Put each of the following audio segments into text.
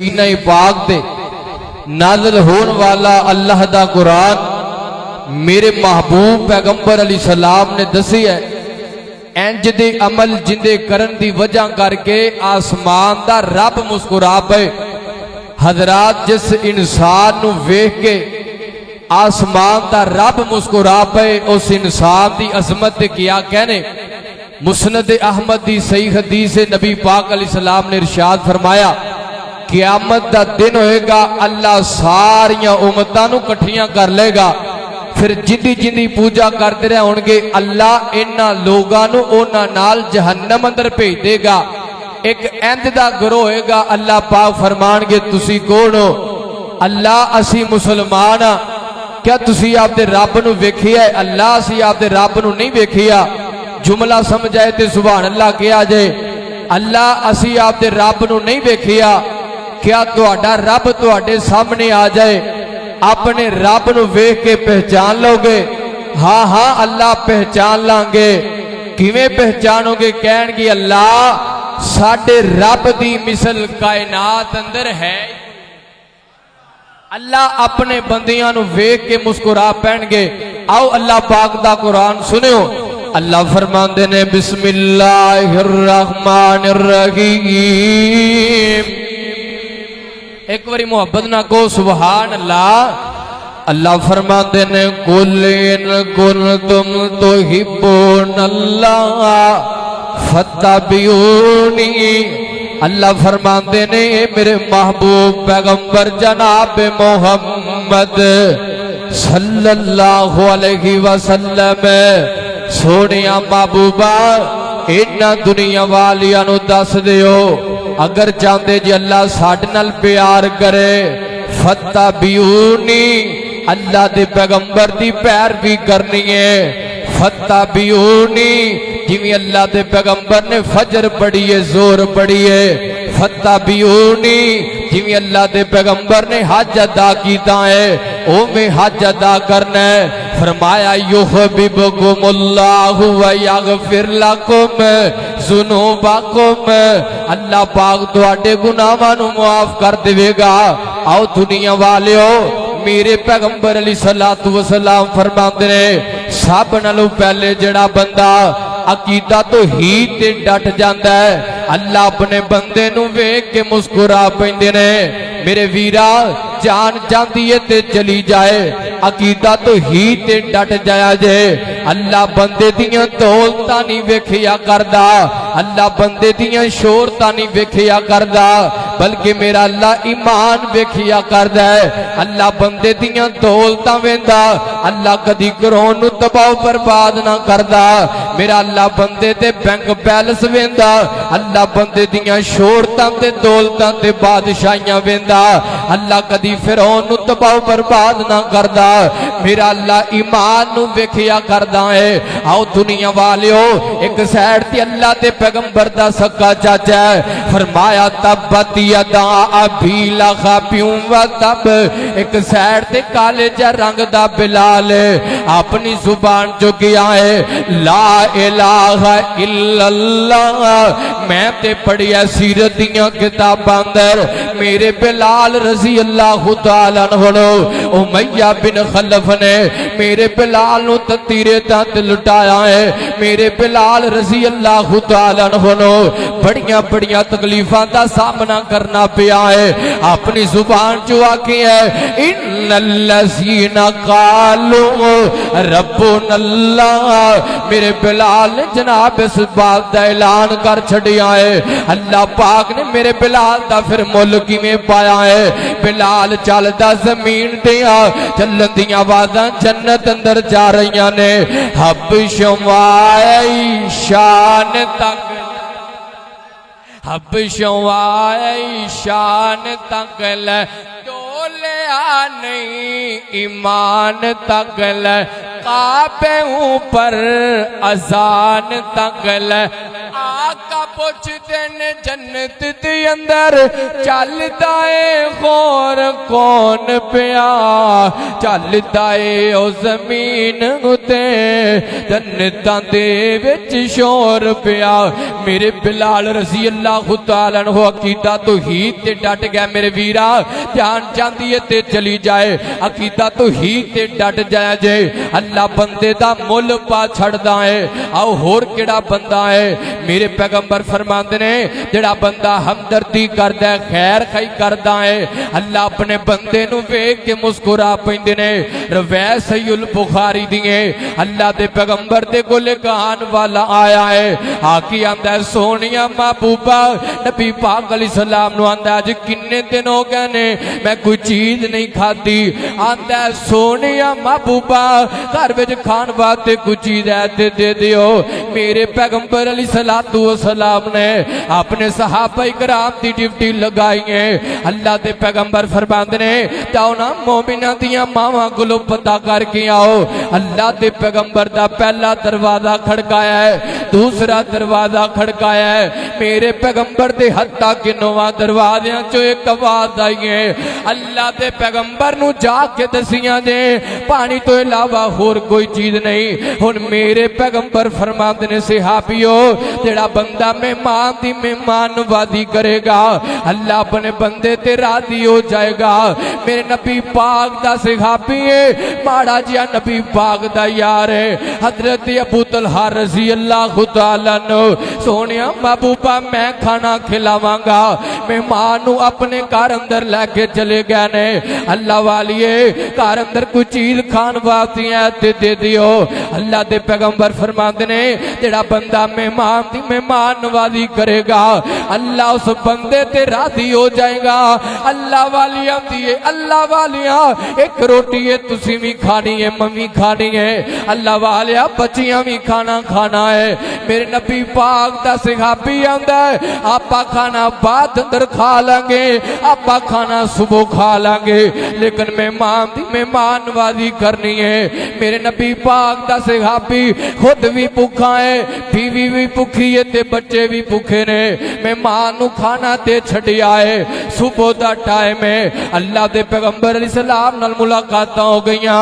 सीने पाक दे नाज़िल होने वाला अल्लाह दा कुरान मेरे महबूब पैगंबर अली सलाम ने दसी है। इंज दे अमल जिंदे करन दी वजह करके आसमान दा रब मुस्कुरा पे। हजरात जिस इंसान नू वेख के आसमान दा रब मुस्कुरा पे उस इंसान दी अजमत दे क्या कहने। मुस्नद अहमद दी सही हदीस नबी पाक अली सलाम ने इरशाद फरमाया क़यामत दा दिन होएगा, अल्लाह सारियां उम्मतां नू इकट्ठियां कर लेगा, फिर जिंदी जिंदी पूजा करते रहे होंगे अल्लाह इन्हां लोगां नू उन्हां नाल जहन्नम अंदर भेज देगा। एक इंज दा गिरोह होएगा, अल्लाह पाक फरमाणगे तुसी कौन हो? अल्लाह असी मुसलमान आ। क्या तुसी आपदे रब नू वेखिया? अल्लाह असी आपदे रब नू नहीं वेखिया। जुमला समझाए ते सुभान अल्लाह किया जाए। अल्लाह असी आपदे रब नू नहीं वेखिया। क्या तुहाडा रब तुहाडे सामने आ जाए, अपने रब नू वेख के पहचान लोगे? हाँ हाँ अल्लाह पहचान लांगे। किवें पहचानोगे? कहणगे अल्लाह साडे रब दी मिसल कायनात अंदर है। अल्लाह अपने बंदियां नू वेख के मुस्कुरा पैणगे। आओ अल्लाह पाक दा कुरान सुनियो। अल्लाह फरमांदे ने बिस्मिल्लाहिर रहमानिर रहीम। एक बारी मोहब्बत ना को सुभान अल्लाह। अल्लाह फरमाते ने कुल इन कुंतुम तुहिब्बूनल्लाह फत्तबिऊनी। अल्लाह फरमाते ने मेरे महबूब पैगंबर जनाब मोहम्मद सल्लल्लाहु अलैहि वसल्लम सोनिया महबूबा इन्हां दुनिया वालियां नू दस दियो अगर चाहते जी अल्लाह साडे नाल प्यार करे फत्तबिऊनी, अल्लाह दे पैगंबर दी पैरवी करनी है। फत्तबिऊनी जिवें अल्लाह दे पैगंबर ने फजर पढ़ी है, जोर पढ़ी है। फत्तबिऊनी जिवें अल्लाह दे पैगंबर ने हज अदा कीता है, ओवें हज अदा करना है। फरमाया युहब्बुकुमुल्लाहु व यगफिर लकुम ज़ुनूबकुम। अल्लाह पाक तुहाडे गुनाहां नू माफ कर देवेगा। आओ दुनिया वालियो, मेरे पैगंबर अली सलातु वसलाम फरमाते ने सब नालों पहले जड़ा बंदा अकीदा तो ही ते डट जाता है, अल्लाह अपने बंदे नू वेख के मुस्कुरा पैंदे ने। मेरे वीरा जान जाती है ते चली जाए, अकीदा तो ही ते डट जाया जे। अल्लाह बंदे दियां दौलतां नहीं वेखिया करदा, अल्लाह बंदे दियां शोहरतां नहीं वेखिया करदा, बल्कि मेरा अल्लाह ईमान वेखिया करदा है। अल्लाह बंदे दियां दौलतां वेंदा, अल्लाह कदी घरों नू तबाह बर्बाद ना करदा। मेरा अल्लाह बंदे ते बैंक बैलेंस वेंदा, अल्लाह बंदे दियां शोहरतां ते दौलतां ते बादशाहियां वेंदा, अल्लाह कदी फिरौन नू तबाह बर्बाद ना करदा। मेरा अल्लाह ईमान नू वेखिया करदा है। आओ दुनिया वालियो, एक साइड ते अल्लाह ते पैगंबर दा सक्का चाचा है। फरमाया तब्बत यदा अबी लहब व तब। एक साइड ते काले जा रंग दा बिलाल अपनी जुबान जो गया है ला इलाहा इल्लल्लाह। मैं ते पढ़िया सीरत दियां किताबां अंदर मेरे बिलाल रजी अल्लाह तआला अन्हु उमैया बिन खलफ ने मेरे बिलाल नू तीरे तहत लुटाया है। मेरे बिलाल रजी अल्लाह तआला अन्हु बड़िया बड़िया तकलीफां दा सामना करना पिया है। अपनी जुबान चो आके है इन्नल्लज़ीना क़ालू रब्बुनल्लाह। मेरे बिलाल ने जनाब इस बात का ऐलान कर छड़िया है। अल्लाह पाक ने मेरे बिलाल का फिर मुल किवें पाया है। बिलाल चलदा जमीन ते चलन दी आवाज़ां जन्नत अंदर जा रही ने। हबशों आए शान तक, हबशों आए शान तक डोलिया नहीं ईमान तक काबे ऊपर अजान तक आका पुछदे ने जन्नत दे अंदर चलदा ए खौर कौन पिया चलदा ए ओ जमीन उते जन्नतां दे विच शोर पिया। मेरे बिलाल रज़ी अल्लाह तआला अन्हु अकीदा तौहीद ते डट गया। मेरे वीरा जान जांदी है ते चली जाए अकीदा तौहीद ते डट जाए जे अल्लाह बंदे दा मुल पा छड़दा है। आओ होर केड़ा बंदा है मेरे पैगंबर फरमांदे ने जेड़ा बंदा हमदर्दी करदा है खैर खाई करदा है अल्लाह अपने बंदे नू वेख के मुस्कुरा पैंदे ने। रवै सहीहुल बुखारी दिए अल्लाह दे पैगंबर दे कोले कहान वाला आया है आकी आंदा है सोनिया महबूबा नबी पाक अलैहि सलाम नु आंदा अज किन्ने दिन हो गए ने मैं कोई चीज नहीं खाधी। आंदा है सोनिया महबूबा घर विच खान वास्ते कोई चीज है ते दे दियो। मेरे पैगंबर अलैहिस्सलातु वस्सलाम ने अपने सहाबा इकराम दी ड्यूटी लगाई है। अल्लाह दे पैगंबर फरमांदे ने जाओ ना मोमिना दियां मावां कोलों पता करके आओ। अल्लाह दे पैगंबर दा पहला दरवाजा खड़काया है दूसरा दरवाजा खड़काया है। मेरे पैगंबर दे हत्ता कि 9 दरवाज़ियां चो एक आवाज आई है अल्लाह दे पैगंबर नू जाके दसियां जे पानी तो इलावा होर कोई चीज नहीं। हुण मेरे पैगंबर फरमांदे ने सहाबियो जेड़ा बंदा मेहमान दी मेहमानवादी करेगा अल्लाह अपने बंदे ते राजी हो जाएगा। मेरे नबी पाक दा सहाबी है माड़ा जिहा नबी पाक दा यार है हजरत अबू तलहा रज़ी अल्लाह तआला अन्हु सोनिया महबूबा मैं खाना खिलावांगा मेहमान नू अपने घर अंदर लैके चले गए ने। अल्लाह वालिए घर अंदर कोई चीज खान वास्ते है ते दे दियो। अल्लाह दे पैगंबर फरमांदे ने जेड़ा बंदा मेहमान दी मेहमान नवाजी करेगा अल्लाह उस बंदे ते राजी हो जाएगा। अल्लाह वालियां दी अल्लाह वालिया एक रोटी है तुसी भी खानी है मम्मी खानी है अल्लाह वालिया बच्चियां भी खाना खाना है। मेरे नबी पाक दा सहाबी आंदा है आपा खाना बाद अंदर खा लेंगे आपा खाना सुबह खा लेंगे लेकिन मेहमान दी मेहमान नवाजी करनी है। मेरे नबी पाक दा सहाबी खुद भी भूखा है बीवी भी भूखी है ते बच्चे भी भूखे ने मेहमान नू खाना ते छड़िया है। सुबह दा टाइम है अल्लाह दे पैगंबर अलैहिस्सलाम नाल मुलाकातां हो गईयां।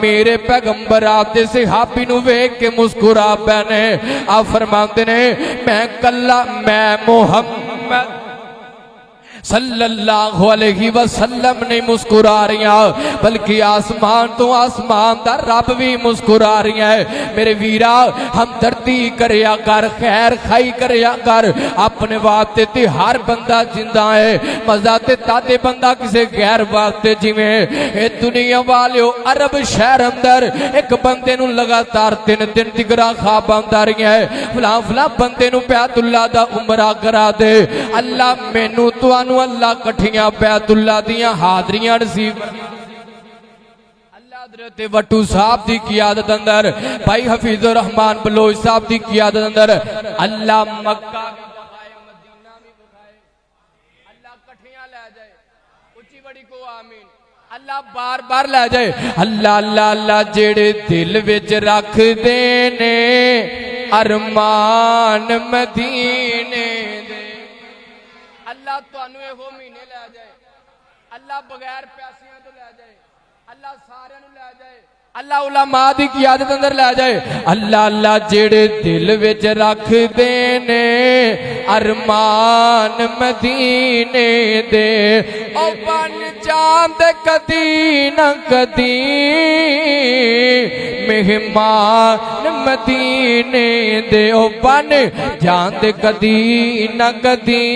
मेरे पैगंबर आप दे सहाबी नू वेख के मुस्कुरा पैने आप फरमाते ने मैं कल्ला मैं मोहम्मद सल्लल्लाहु अलैहि वसल्लम नहीं मुस्कुरा रही बल्कि आसमान तो आसमान दा रब भी मुस्कुरा रही है। मेरे वीरा हम धरती करया कर खैर खाई करया कर अपने वास्ते ते हर बंदा जिंदा है मजा ते ताते बंदा किसे गैर वास्ते जिवें ए दुनिया वालियो अरब शहर अंदर एक बंदे नू लगातार 3 दिन तिगरा ख्वाब आंदा रही है फला फला बंदे नू बैतुल्ला दा उमरा करा दे अल्लाह मैनू तुहानू अल्लाह कठियां बैतुल्ला दियां हाजरियां नसीब अल्लाह हजरत वट्टू साहब दी क़ियादत अंदर भाई हफीजुर रहमान बलोच साहब दी क़ियादत अंदर अल्लाह मक्का भी बखाए मदीना भी बखाए अल्लाह कठियां ले जाए उच्ची बड़ी को आमीन अल्लाह बार बार ले जाए अल्लाह अल्लाह अल्लाह जेड़े दिल विच रख देने अरमान मदीने दे अल्लाह तुहानू इहो महीने लै जाए अल्लाह बगैर पैसियां तो लै जाए अल्लाह सारे नू लै जाए अल्लाह उलमा दी क़ियादत अंदर लै जाए अल्लाह अल्लाह जेड़े दिल विच रख देने अरमान मदीने दे ओ बन जांदे कदी न कदी मेहमान मदीने दे ओ बन जांदे कदी न कदी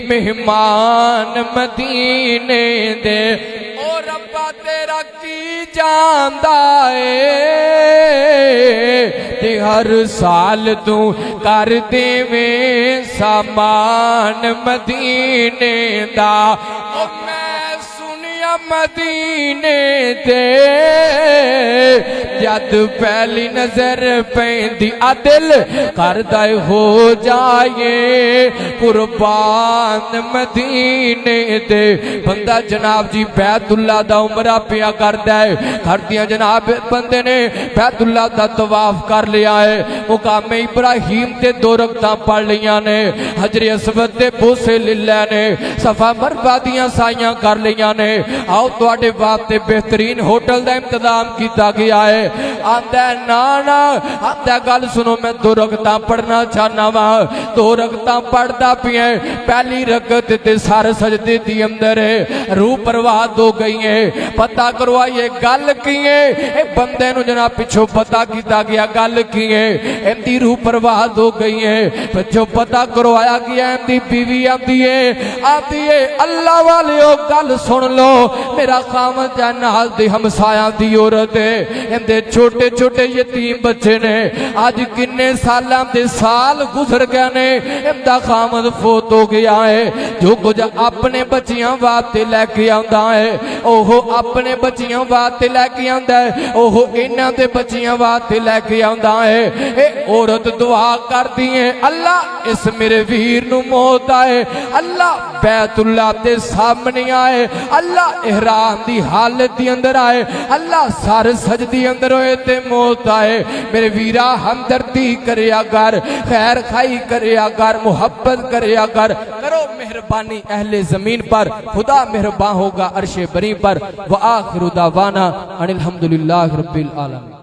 मेहमान मदीने दे ओ रब्बा तेरा की जांदा ते हर साल तू कर देवें सामान मदीने दा ओ मैं सुनिया मदीने दे जद पहली नजर पैंदी आ दिल करदा हो जाए कुर्बान मदीने दे। बंदा जनाब जी बैतुल्ला दा उमरा पिया करदा है, करदियां जनाब बंदे ने बैतुल्ला दा तवाफ कर लिया है, मुकामे इब्राहिम ते 2 रकअतां पढ़ लियां ने, हजरे असवद दे बोसे लिल्ला ने, सफा मरवा दियां साइयां कर लियां ने। आओ तुहाडे वास्ते बेहतरीन होटल दा इंतजाम किया गया है। आंदा ना ना आंदा गल सुनो, मैं 2 रकअतां पढ़ना चाहना वा। 2 रकअतां पढ़दा पिया, पहली रकअत ते सर सजदे दी अंदर है, रूह परवाद हो गई है। पता करवा ये गल की है, ए बंदे नु जना पिछो पता किया गया गल की है, इनकी रूह परवाद हो गई है। पिछो पता करवाया गया, इनकी बीवी आती है अल्लाह वाले गल सुन लो, मेरा खामद नाल दे हमसाया दी औरत है, इनके छोटे छोटे यतीम बच्चे ने, आज किन्ने सालां दे साल गुजर गए ने, इनका खामद फोत हो गया है। जो कुछ अपने बच्चियां वास्ते लैके आंदा है, ओहो अपने बच्चियां वास्ते लैके आंदा है, ओहो इन्हां दे बच्चियां वास्ते लैके आंदा है। ए औरत दुआ करदी है, अल्लाह इस मेरे वीर नू मौत आए, अल्लाह बैतुल्ला दे सामने आए, अल्लाह इहराम दी हालत दी अंदर आए, अल्लाह सर सजदी अंदर होए ते मौत आए। मेरे वीरा हमदर्दी करया कर, खैर खाई करया कर, मुहब्बत करया कर, करो मेहरबानी अहले जमीन पर, खुदा मेहरबान होगा अर्शे बरी पर। व आखिरु दावाना अनिल हम्दुलिल्लाहि रब्बिल आलमीन।